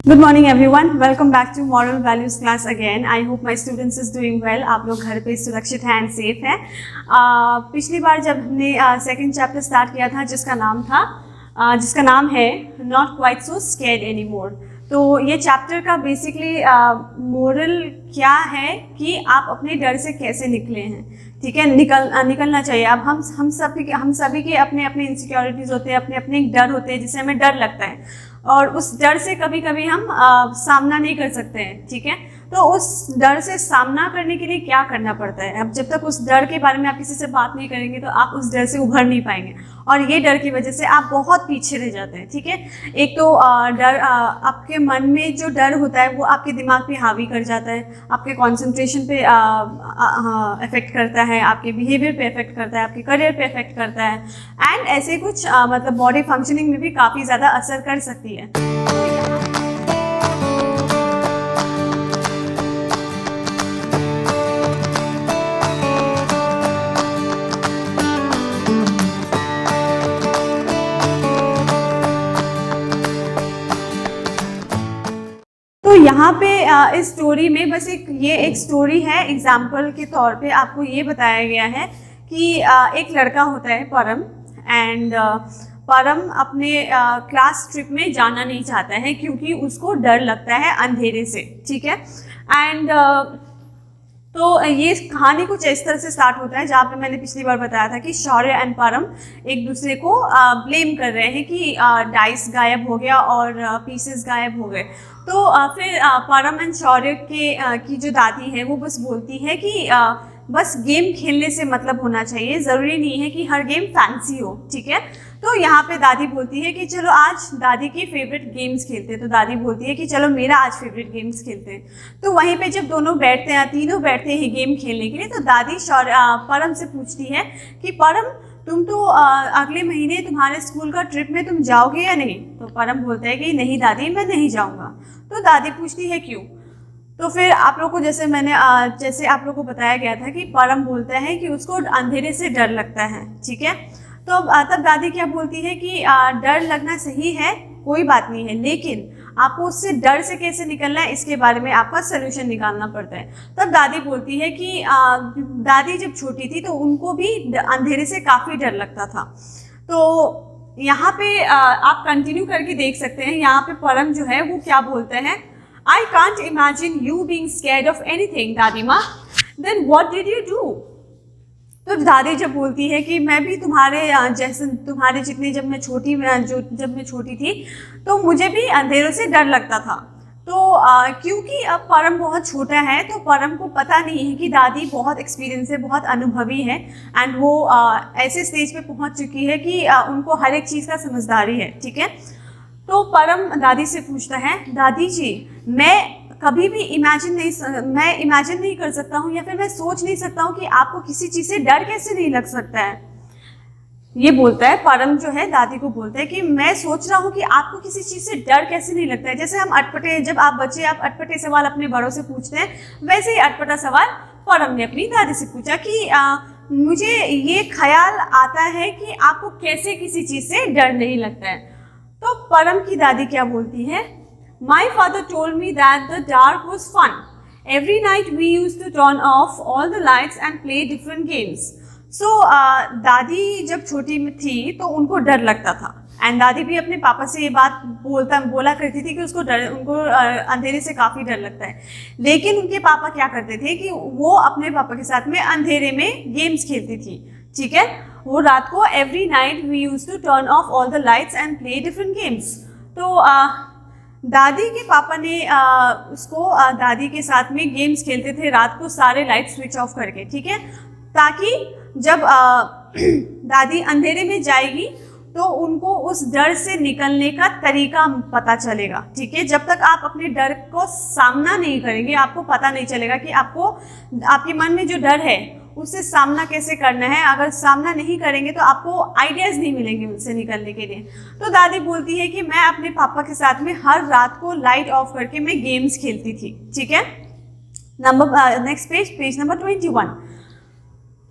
Good morning everyone. Welcome back to Moral Values class again. I hope my students is doing well. आप लोग घर पे सुरक्षित हैं एंड सेफ हैं. पिछली बार जब हमने सेकंड चैप्टर स्टार्ट किया था जिसका नाम है Not Quite So Scared Anymore. तो ये चैप्टर का बेसिकली मोरल क्या है कि आप अपने डर से कैसे निकले हैं. ठीक है, निकलना चाहिए. अब हम सभी के अपने अपने इनसिक्योरिटीज़ होते हैं, अपने अपने डर होते हैं जिससे हमें डर लगता है और उस डर से कभी कभी हम सामना नहीं कर सकते हैं. ठीक है, तो उस डर से सामना करने के लिए क्या करना पड़ता है. अब जब तक उस डर के बारे में आप किसी से बात नहीं करेंगे तो आप उस डर से उभर नहीं पाएंगे और ये डर की वजह से आप बहुत पीछे रह जाते हैं. ठीक है, एक तो डर आपके मन में जो डर होता है वो आपके दिमाग पे हावी कर जाता है, आपके कंसंट्रेशन पे इफेक्ट करता है, आपके बिहेवियर पे इफेक्ट करता है, आपके करियर पे इफेक्ट करता है एंड ऐसे कुछ मतलब बॉडी फंक्शनिंग में भी काफ़ी ज़्यादा असर कर सकती है. तो यहाँ पे इस स्टोरी में बस एक स्टोरी है, एग्जाम्पल के तौर पे आपको ये बताया गया है कि एक लड़का होता है परम एंड परम अपने क्लास ट्रिप में जाना नहीं चाहता है क्योंकि उसको डर लगता है अंधेरे से. ठीक है, एंड तो ये कहानी कुछ इस तरह से स्टार्ट होता है जहाँ पे मैंने पिछली बार बताया था कि शौर्य एंड परम एक दूसरे को ब्लेम कर रहे हैं कि डाइस गायब हो गया और पीसेस गायब हो गए. तो फिर परम एंड शौर्य की जो दादी है वो बस बोलती है कि बस गेम खेलने से मतलब होना चाहिए, ज़रूरी नहीं है कि हर गेम फैंसी हो. ठीक है, तो यहाँ पे दादी बोलती है कि चलो आज दादी की फेवरेट गेम्स खेलते हैं. तो दादी बोलती है कि चलो मेरा आज फेवरेट गेम्स खेलते हैं. तो वहीं पे जब दोनों बैठते हैं, तीनों बैठते हैं गेम खेलने के लिए, तो दादी परम से पूछती है कि परम तुम तो अगले महीने तुम्हारे स्कूल का ट्रिप में तुम जाओगे या नहीं. तो परम बोलता है कि नहीं दादी मैं नहीं जाऊँगा. तो दादी पूछती है क्यों. तो फिर आप लोग को जैसे आप लोग को बताया गया था कि परम बोलता है कि उसको अंधेरे से डर लगता है. ठीक है, तो तब दादी क्या बोलती है कि डर लगना सही है, कोई बात नहीं है, लेकिन आपको उससे डर से कैसे निकलना है इसके बारे में आपका सोल्यूशन निकालना पड़ता है. तब दादी बोलती है कि दादी जब छोटी थी तो उनको भी अंधेरे से काफ़ी डर लगता था. तो यहाँ पे आप कंटिन्यू करके देख सकते हैं. यहाँ पे परम जो है वो क्या बोलते हैं, I can't imagine you being scared of anything दादी माँ, then what did you do. तो दादी जब बोलती है कि मैं भी तुम्हारे जितनी जब मैं छोटी थी तो मुझे भी अंधेरों से डर लगता था. तो क्योंकि अब परम बहुत छोटा है तो परम को पता नहीं है कि दादी बहुत एक्सपीरियंस है, बहुत अनुभवी है एंड वो ऐसे स्टेज पे पहुंच चुकी है कि उनको हर एक चीज़ का समझदारी है. ठीक है, तो परम दादी से पूछता है, दादी जी मैं कभी भी इमेजिन नहीं कर सकता हूँ या फिर मैं सोच नहीं सकता हूँ कि आपको किसी चीज़ से डर कैसे नहीं लग सकता है. ये बोलता है परम जो है दादी को बोलता है कि मैं सोच रहा हूँ कि आपको किसी चीज़ से डर कैसे नहीं लगता है. जैसे हम जब आप अटपटे सवाल अपने बड़ों से पूछते हैं वैसे ही अटपटा सवाल परम ने अपनी दादी से पूछा कि मुझे ये ख्याल आता है कि आपको कैसे किसी चीज़ से डर नहीं लगता है. तो परम की दादी क्या बोलती है, My father told me that the dark was fun. Every night we used to turn off all the lights and play different games. So दादी जब छोटी में थी तो उनको डर लगता था एंड दादी भी अपने पापा से ये बात बोला करती थी कि उनको अंधेरे से काफ़ी डर लगता है. लेकिन उनके पापा क्या करते थे कि वो अपने पापा के साथ में अंधेरे में गेम्स खेलती थी. ठीक है, वो रात को every night we use to turn off all the lights and play different games. तो दादी के पापा ने उसको दादी के साथ में गेम्स खेलते थे रात को सारे लाइट स्विच ऑफ करके. ठीक है, ताकि जब दादी अंधेरे में जाएगी तो उनको उस डर से निकलने का तरीका पता चलेगा. ठीक है, जब तक आप अपने डर को सामना नहीं करेंगे आपको पता नहीं चलेगा कि आपके मन में जो डर है उससे सामना कैसे करना है. अगर सामना नहीं करेंगे तो आपको आइडियाज़ नहीं मिलेंगे उससे निकलने के लिए. तो दादी बोलती है कि मैं अपने पापा के साथ में हर रात को लाइट ऑफ करके मैं गेम्स खेलती थी. ठीक है, next page number 21.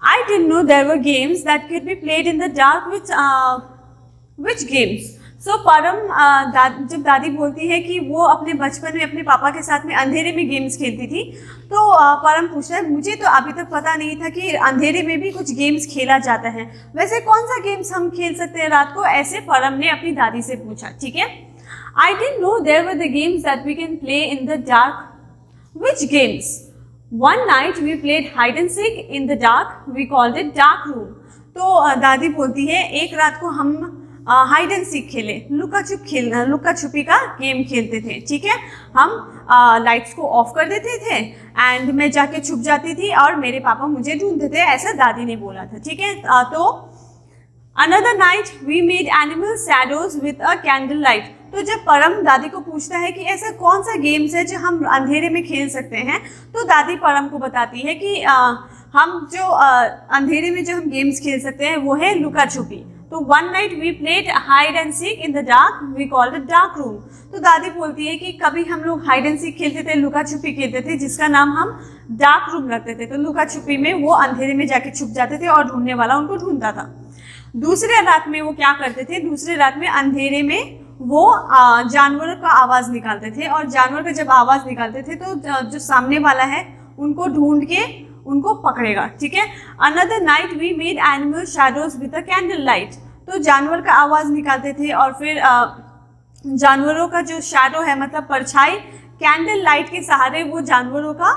I didn't know there were games that could be played in the dark. Which games? सो परम जब दादी बोलती है कि वो अपने बचपन में अपने पापा के साथ में अंधेरे में गेम्स खेलती थी, तो परम पूछता है मुझे तो अभी तक पता नहीं था कि अंधेरे में भी कुछ गेम्स खेला जाता है, वैसे कौन सा गेम्स हम खेल सकते हैं रात को, ऐसे परम ने अपनी दादी से पूछा। ठीक है, I didn't know there were the games that we can play in the dark. Which games? One night we played hide and seek in the dark, we called it dark room. तो दादी बोलती है एक रात को हम hide and seek खेले, लुका छुपी का गेम खेलते थे। ठीक है, हम लाइट्स को ऑफ कर देते थे एंड मैं जाके छुप जाती थी और मेरे पापा मुझे ढूंढते थे, ऐसा दादी ने बोला था। ठीक है, तो another night we made animal shadows with a candle light. तो जब परम दादी को पूछता है कि ऐसा कौन सा गेम्स है जो हम अंधेरे में खेल सकते हैं, तो दादी परम को बताती है कि हम जो अंधेरे में जो हम गेम्स खेल सकते हैं वो है लुका छुपी। तो one night we played hide and seek in the dark, we called it dark room. तो दादी बोलती है कि कभी हम लोग हाइड एंड सीक खेलते थे, लुका छुपी खेलते थे, जिसका नाम हम डार्क रूम रखते थे। तो लुका छुपी में वो अंधेरे में जाके छुप जाते थे और ढूंढने वाला उनको ढूंढता था। दूसरे रात में वो क्या करते थे, दूसरे रात में अंधेरे में वो जानवरों का आवाज़ निकालते थे, और जानवर का जब आवाज़ निकालते थे तो जो सामने वाला है उनको ढूंढ के उनको पकड़ेगा। ठीक है, another night we made animal shadows with a candle light. तो जानवर का आवाज़ निकालते थे और फिर जानवरों का जो शैडो है मतलब परछाई, कैंडल लाइट के सहारे वो जानवरों का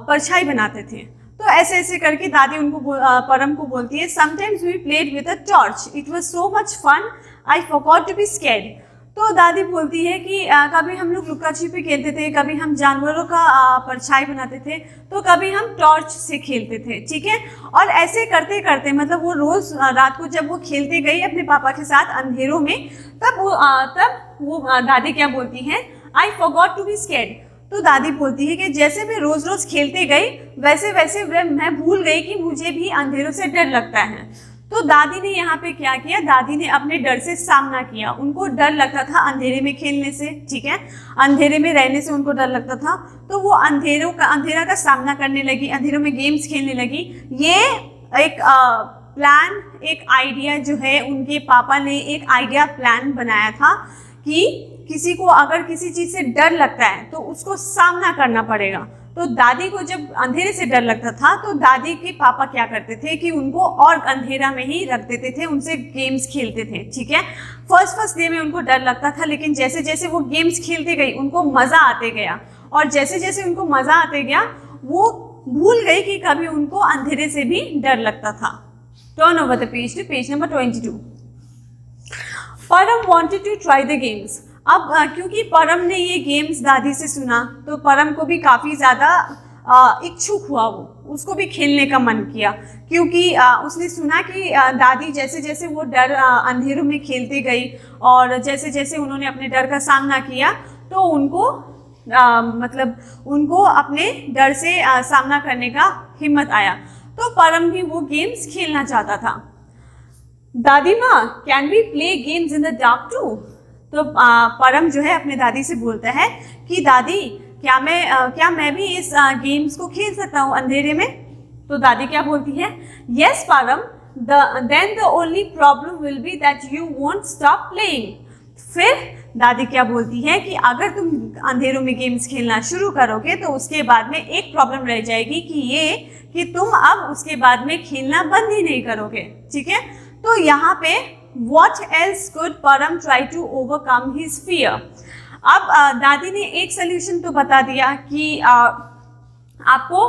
परछाई बनाते थे। तो ऐसे ऐसे करके दादी उनको परम को बोलती है sometimes we played with a torch, it was so much fun, I forgot to be scared. तो दादी बोलती है कि कभी हम लोग लुका छिपी खेलते थे, कभी हम जानवरों का परछाई बनाते थे, तो कभी हम टॉर्च से खेलते थे। ठीक है, और ऐसे करते करते मतलब वो रोज़ रात को जब वो खेलते गई अपने पापा के साथ अंधेरों में, तब वो दादी क्या बोलती हैं, I forgot to be scared. तो दादी बोलती है कि जैसे मैं रोज़ रोज़ खेलते गई वैसे वैसे मैं भूल गई कि मुझे भी अंधेरों से डर लगता है। तो दादी ने यहाँ पे क्या किया, दादी ने अपने डर से सामना किया। उनको डर लगता था अंधेरे में खेलने से, ठीक है, अंधेरे में रहने से उनको डर लगता था, तो वो अंधेरा का सामना करने लगी, अंधेरों में गेम्स खेलने लगी। ये एक प्लान, एक आइडिया जो है उनके पापा ने एक आइडिया प्लान बनाया था कि किसी को अगर किसी चीज़ से डर लगता है तो उसको सामना करना पड़ेगा। तो दादी को जब अंधेरे से डर लगता था तो दादी के पापा क्या करते थे कि उनको और अंधेरा में ही रख देते थे, उनसे गेम्स खेलते थे। ठीक है, फर्स्ट डे में उनको डर लगता था, लेकिन जैसे जैसे वो गेम्स खेलते गई उनको मज़ा आते गया, और जैसे जैसे उनको मज़ा आते गया वो भूल गई कि कभी उनको अंधेरे से भी डर लगता था। Turn over the page to page number 22। Param wanted to try the games. अब क्योंकि परम ने ये गेम्स दादी से सुना तो परम को भी काफ़ी ज़्यादा इच्छुक हुआ, वो उसको भी खेलने का मन किया, क्योंकि उसने सुना कि दादी जैसे जैसे वो डर अंधेरों में खेलते गई और जैसे जैसे उन्होंने अपने डर का सामना किया तो उनको मतलब उनको अपने डर से सामना करने का हिम्मत आया। तो परम भी वो गेम्स खेलना चाहता था। दादी माँ, can we play games in the dark too? तो परम जो है अपने दादी से बोलता है कि दादी क्या मैं भी इस गेम्स को खेल सकता हूँ अंधेरे में? तो दादी क्या बोलती है, yes Param, then the only problem will be that you won't stop playing. फिर दादी क्या बोलती है कि अगर तुम अंधेरों में गेम्स खेलना शुरू करोगे तो उसके बाद में एक प्रॉब्लम रह जाएगी कि तुम अब उसके बाद में खेलना बंद ही नहीं करोगे। ठीक है, तो यहाँ पे What else could Param try to overcome his fear? अब दादी ने एक सोल्यूशन तो बता दिया कि आपको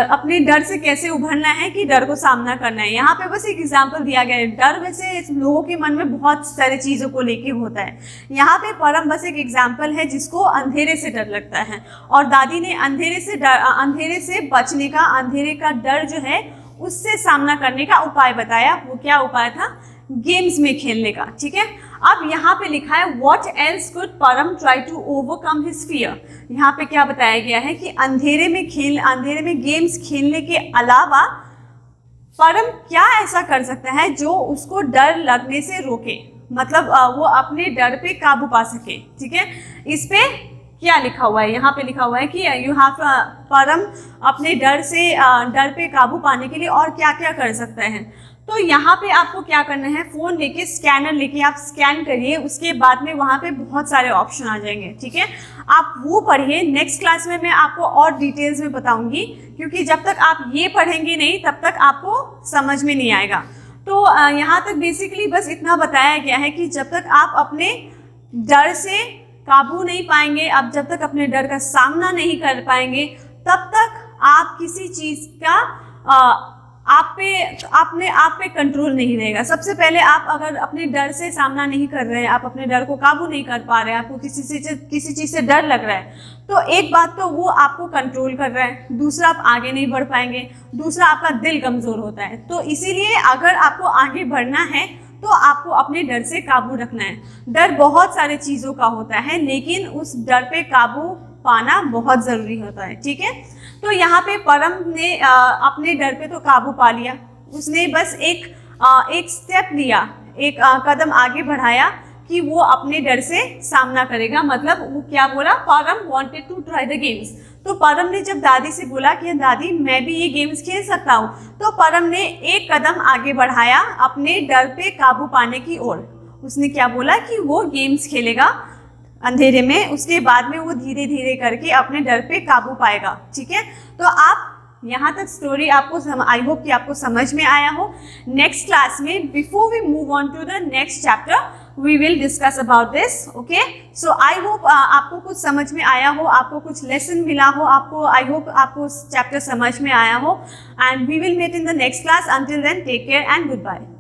अपने डर से कैसे उभरना है, कि डर को सामना करना है। यहाँ पे बस एक एग्जांपल दिया गया है। डर वैसे लोगों के मन में बहुत सारी चीज़ों को लेके होता है, यहाँ पे परम बस एक एग्जांपल है जिसको अंधेरे से डर लगता है, और दादी ने अंधेरे से बचने का, अंधेरे का डर जो है उससे सामना करने का उपाय बताया। वो क्या उपाय था? गेम्स में खेलने का। ठीक है, अब यहाँ पे लिखा है what else could Param try to overcome his fear. यहाँ पे क्या बताया गया है कि अंधेरे में गेम्स खेलने के अलावा परम क्या ऐसा कर सकता है जो उसको डर लगने से रोके, मतलब वो अपने डर पे काबू पा सके। ठीक है, इस पे क्या लिखा हुआ है, यहाँ पे लिखा हुआ है कि यू हैव परम अपने डर पे काबू पाने के लिए और क्या क्या कर सकता है। तो यहाँ पे आपको क्या करना है, फ़ोन लेके स्कैनर लेके आप स्कैन करिए, उसके बाद में वहाँ पे बहुत सारे ऑप्शन आ जाएंगे, ठीक है। आप वो पढ़िए, नेक्स्ट क्लास में मैं आपको और डिटेल्स में बताऊंगी, क्योंकि जब तक आप ये पढ़ेंगे नहीं तब तक आपको समझ में नहीं आएगा। तो यहाँ तक बेसिकली बस इतना बताया गया है कि जब तक आप अपने डर से काबू नहीं पाएंगे, आप जब तक अपने डर का सामना नहीं कर पाएंगे, तब तक आप किसी चीज़ का आप पे कंट्रोल नहीं रहेगा। सबसे पहले आप अगर अपने डर से सामना नहीं कर रहे हैं, आप अपने डर को काबू नहीं कर पा रहे हैं, आपको किसी चीज़ से डर लग रहा है, तो एक बात तो वो आपको कंट्रोल कर रहा है, दूसरा आप आगे नहीं बढ़ पाएंगे, दूसरा आपका दिल कमज़ोर होता है। तो इसीलिए अगर आपको आगे बढ़ना है तो आपको अपने डर से काबू रखना है। डर बहुत सारे चीज़ों का होता है, लेकिन उस डर पे काबू पाना बहुत ज़रूरी होता है, ठीक है। तो यहाँ पे परम ने अपने डर पे तो काबू पा लिया, उसने बस एक स्टेप लिया, एक कदम आगे बढ़ाया कि वो अपने डर से सामना करेगा। मतलब वो क्या बोला, Param wanted to try the games. तो परम ने जब दादी से बोला कि दादी मैं भी ये गेम्स खेल सकता हूँ, तो परम ने एक कदम आगे बढ़ाया अपने डर पे काबू पाने की ओर। उसने क्या बोला कि वो गेम्स खेलेगा अंधेरे में, उसके बाद में वो धीरे धीरे करके अपने डर पे काबू पाएगा, ठीक है। तो आप यहाँ तक स्टोरी आपको आई होप कि आपको समझ में आया हो। नेक्स्ट क्लास में before we move on to the next chapter we will discuss about this, okay. So I hope आपको कुछ समझ में आया हो, आपको कुछ लेसन मिला हो, आपको आई होप आपको चैप्टर समझ में आया हो, and we will meet in the next class. Until then take care and good bye.